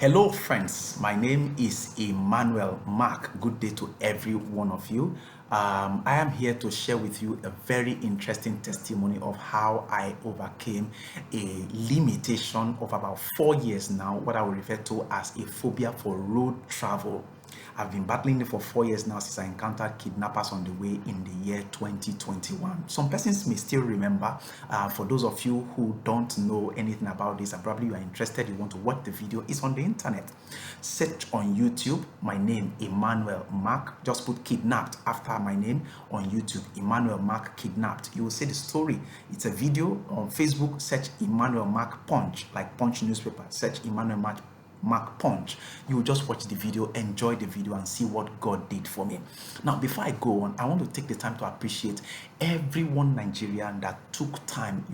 Hello, friends. My name is Emmanuel Mark. Good day to every one of you. I am here to share with you a very interesting testimony of how I overcame a limitation of about 4 years now, what I will refer to as a phobia for road travel. I've been battling it for 4 years now since I encountered kidnappers on the way in the year 2021. Some persons may still remember. For those of you who don't know anything about this and probably you are interested, you want to watch the video, it's on the internet. Search on YouTube, my name, Emmanuel Mark. Just put kidnapped after my name on YouTube, Emmanuel Mark kidnapped. You will see the story. It's a video on Facebook. Search Emmanuel Mark Punch, like Punch newspaper. Search Emmanuel Mark Punch. You will just watch the video, enjoy the video, and see what God did for me. Now, before I go on, I want to take the time to appreciate everyone Nigerian that took time,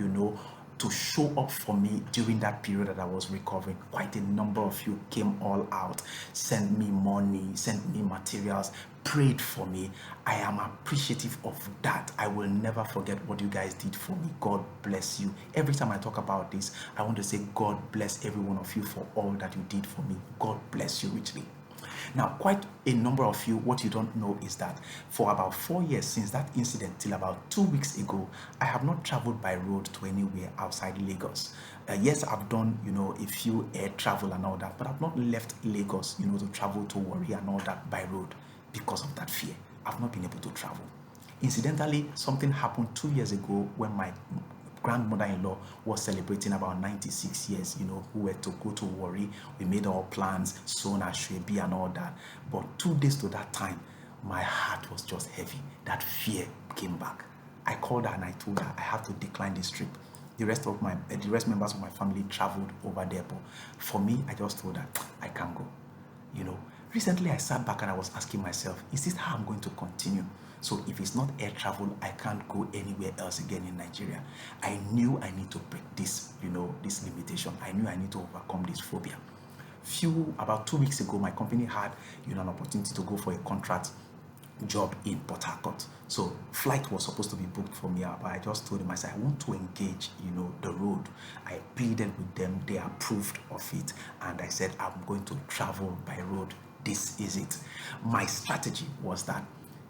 to show up for me during that period that I was recovering. Quite a number of you came all out, sent me money, sent me materials, prayed for me. I am appreciative of that. I will never forget what you guys did for me. God bless you. Every time I talk about this, I want to say God bless every one of you for all that you did for me. God bless you richly. Now, quite a number of you, what you don't know is that for about 4 years since that incident till about 2 weeks ago, I have not traveled by road to anywhere outside Lagos. Yes, I've done, a few air travel and all that, but I've not left Lagos, to travel to Warri and all that by road because of that fear. I've not been able to travel. Incidentally, something happened 2 years ago when my grandmother-in-law was celebrating about 96 years, who were to go to Warri. We made our plans, soon as should be and all that. But 2 days to that time, my heart was just heavy. That fear came back. I called her and I told her I have to decline this trip. The rest members of my family traveled over there, but for me, I just told her I can't go. Recently I sat back and I was asking myself, is this how I'm going to continue? So if it's not air travel, I can't go anywhere else again in Nigeria. I knew I need to break this, this limitation. I knew I need to overcome this phobia. About 2 weeks ago, my company had, an opportunity to go for a contract job in Port Harcourt. So flight was supposed to be booked for me, but I just told them, I said, I want to engage, the road. I pleaded with them, they approved of it, and I said, I'm going to travel by road. This is it. My strategy was that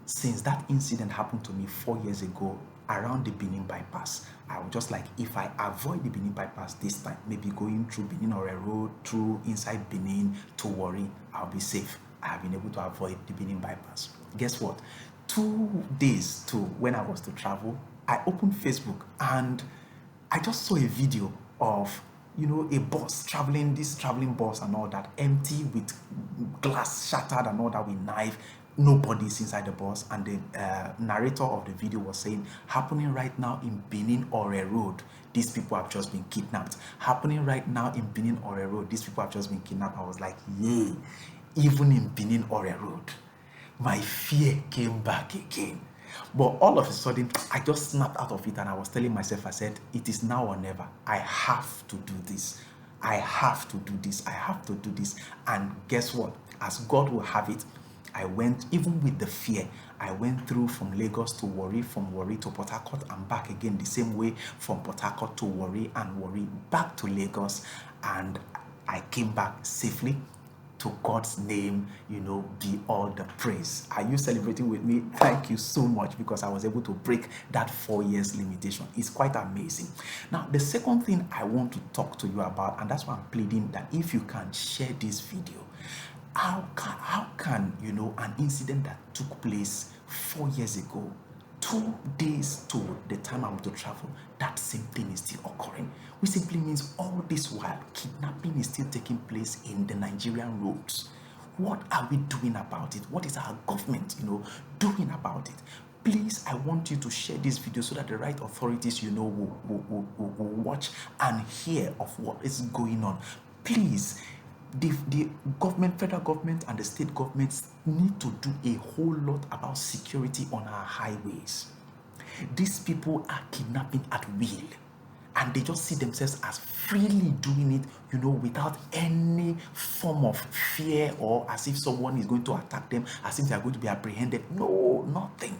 since that incident happened to me 4 years ago around the Benin bypass, I was just like, if I avoid the Benin bypass this time, maybe going through Benin or a road through inside Benin to Warri, I'll be safe. I have been able to avoid the Benin bypass. Guess what? 2 days to when I was to travel, I opened Facebook and I just saw a video of a bus this traveling bus and all that, empty with glass shattered and all that with knife. Nobody's inside the bus, and the narrator of the video was saying, happening right now in Benin Ore Road, these people have just been kidnapped. Happening right now in Benin Ore Road, these people have just been kidnapped. I was like, yay, even in Benin Ore Road. My fear came back again. But all of a sudden, I just snapped out of it and I was telling myself, I said, it is now or never. I have to do this. I have to do this. I have to do this. And guess what? As God will have it, I went, even with the fear, I went through from Lagos to Warri, from Warri to Port Harcourt, and back again the same way from Port Harcourt to Warri, and Warri back to Lagos. And I came back safely. To God's name, be all the praise. Are you celebrating with me? Thank you so much, because I was able to break that 4 years limitation. It's quite amazing. Now, the second thing I want to talk to you about, and that's why I'm pleading that if you can share this video, how can an incident that took place 4 years ago, 2 days to the time I'm to travel, that same thing is still occurring, which simply means all this while kidnapping is still taking place in the Nigerian roads. What are we doing about it? What is our government, doing about it? Please, I want you to share this video so that the right authorities, will watch and hear of what is going on. Please, the government, federal government and the state governments need to do a whole lot about security on our highways. These people are kidnapping at will, and they just see themselves as freely doing it, without any form of fear or as if someone is going to attack them, as if they are going to be apprehended. No, nothing.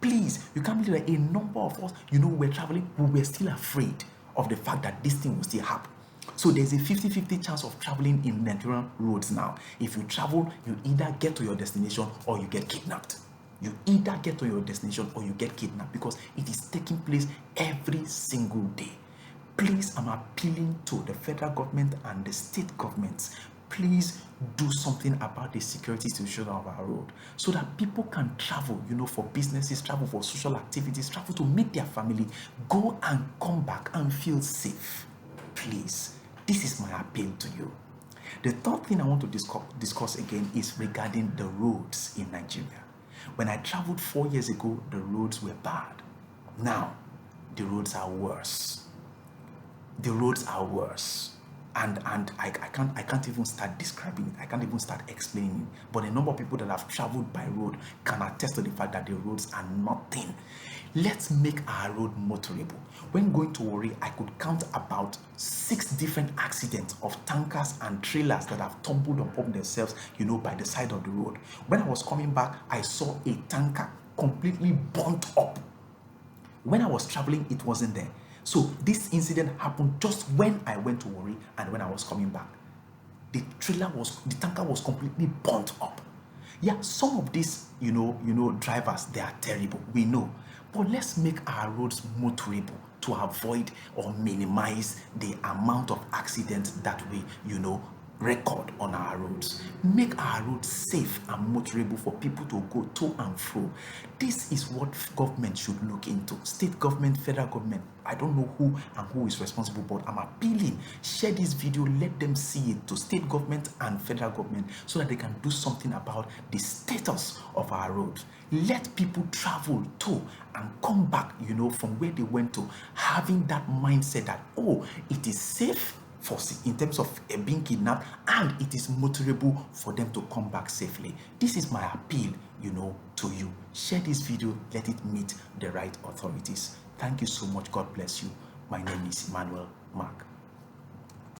Please, you can't believe that a number of us, we're traveling, we were still afraid of the fact that this thing will still happen. So there's a 50-50 chance of traveling in Nigerian roads now. If you travel, you either get to your destination or you get kidnapped. You either get to your destination or you get kidnapped, because it is taking place every single day. Please, I'm appealing to the federal government and the state governments. Please do something about the security situation of our road, so that people can travel, for businesses, travel for social activities, travel to meet their family, go and come back and feel safe. Please, this is my appeal to you. The third thing I want to discuss again is regarding the roads in Nigeria. When I traveled 4 years ago, the roads were bad. Now, the roads are worse. The roads are worse. And I can't even start describing it. I can't even start explaining it. But a number of people that have traveled by road can attest to the fact that the roads are nothing. Let's make our road motorable. When going to Warri, I could count about 6 different accidents of tankers and trailers that have tumbled upon themselves, by the side of the road. When I was coming back, I saw a tanker completely burnt up. When I was traveling, it wasn't there. So this incident happened just when I went to Warri and when I was coming back. The tanker was completely burnt up. Yeah, some of these, drivers, they are terrible. We know. But let's make our roads motorable to avoid or minimize the amount of accidents that we, record on our roads. Make our roads safe and motorable for people to go to and fro. This is what government should look into. State government, federal government. I don't know who is responsible, but I'm appealing. Share this video, let them see it, to state government and federal government, so that they can do something about the status of our roads. Let people travel to and come back, from where they went to, having that mindset that, it is safe in terms of being kidnapped, and it is motorable for them to come back safely. This is my appeal, to you. Share this video, let it meet the right authorities. Thank you so much. God bless you. My name is Emmanuel Mark.